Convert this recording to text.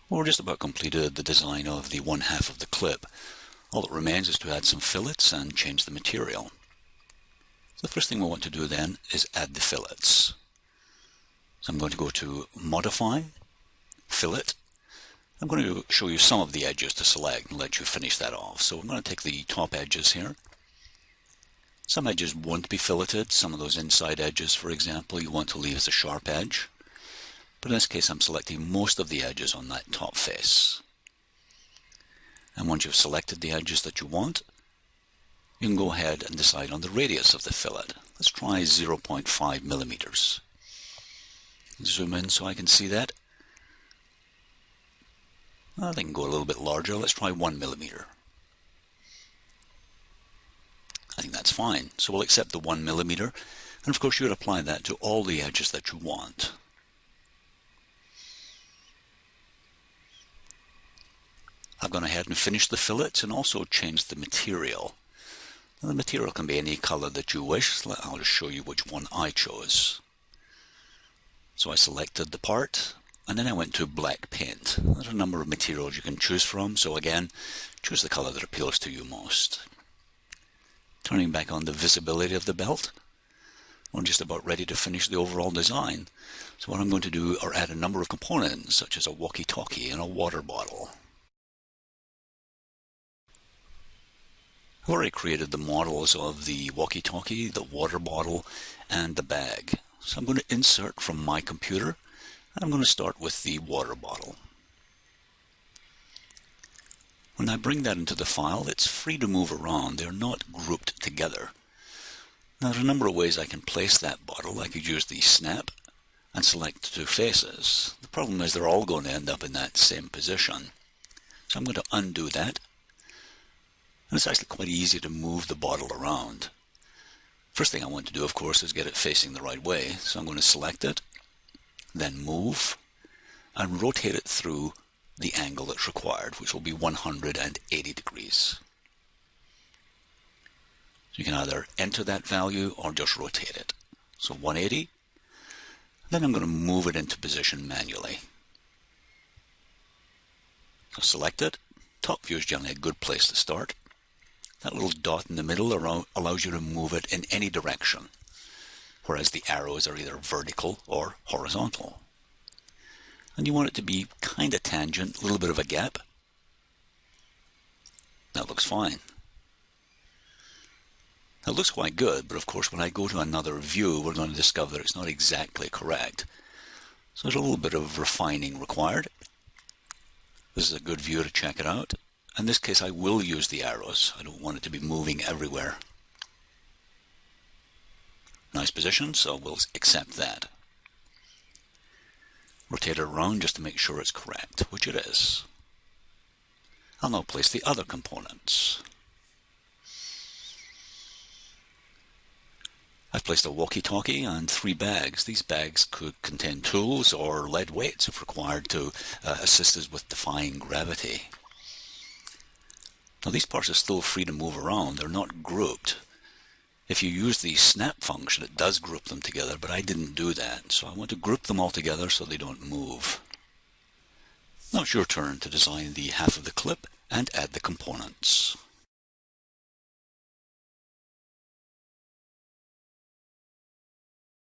Well, we're just about completed the design of the one half of the clip. All that remains is to add some fillets and change the material. The first thing we want to do then is add the fillets. So I'm going to go to Modify, Fillet. I'm going to show you some of the edges to select and let you finish that off. So I'm going to take the top edges here. Some edges won't be filleted. Some of those inside edges, for example, you want to leave as a sharp edge. But in this case, I'm selecting most of the edges on that top face. And once you've selected the edges that you want, you can go ahead and decide on the radius of the fillet. Let's try 0.5 millimeters. Zoom in so I can see that. I think I can go a little bit larger. Let's try 1 millimeter. I think that's fine. So we'll accept the 1 millimeter. And of course, you would apply that to all the edges that you want. I've gone ahead and finished the fillets and also changed the material. Now, the material can be any color that you wish. So I'll just show you which one I chose. So I selected the part and then I went to black paint. There's a number of materials you can choose from. So again, choose the color that appeals to you most. Turning back on the visibility of the belt, we're just about ready to finish the overall design. So what I'm going to do are add a number of components such as a walkie-talkie and a water bottle. I've already created the models of the walkie-talkie, the water bottle, and the bag. So I'm going to insert from my computer, and I'm going to start with the water bottle. When I bring that into the file, it's free to move around. They're not grouped together. Now, there's a number of ways I can place that bottle. I could use the snap and select two faces. The problem is they're all going to end up in that same position. So I'm going to undo that. And it's actually quite easy to move the bottle around. First thing I want to do, of course, is get it facing the right way. So I'm going to select it, then move, and rotate it through the angle that's required, which will be 180 degrees. So you can either enter that value or just rotate it. So 180. Then I'm going to move it into position manually. So select it. Top view is generally a good place to start. That little dot in the middle allows you to move it in any direction, whereas the arrows are either vertical or horizontal. And you want it to be kind of tangent, a little bit of a gap. That looks fine. That looks quite good, but of course when I go to another view, we're going to discover that it's not exactly correct. So there's a little bit of refining required. This is a good view to check it out. In this case, I will use the arrows. I don't want it to be moving everywhere. Nice position, so we'll accept that. Rotate it around just to make sure it's correct, which it is. I'll now place the other components. I've placed a walkie-talkie and 3 bags. These bags could contain tools or lead weights if required to assist us with defying gravity. Now these parts are still free to move around. They're not grouped. If you use the snap function, it does group them together, but I didn't do that. So I want to group them all together so they don't move. Now it's your turn to design the half of the clip and add the components.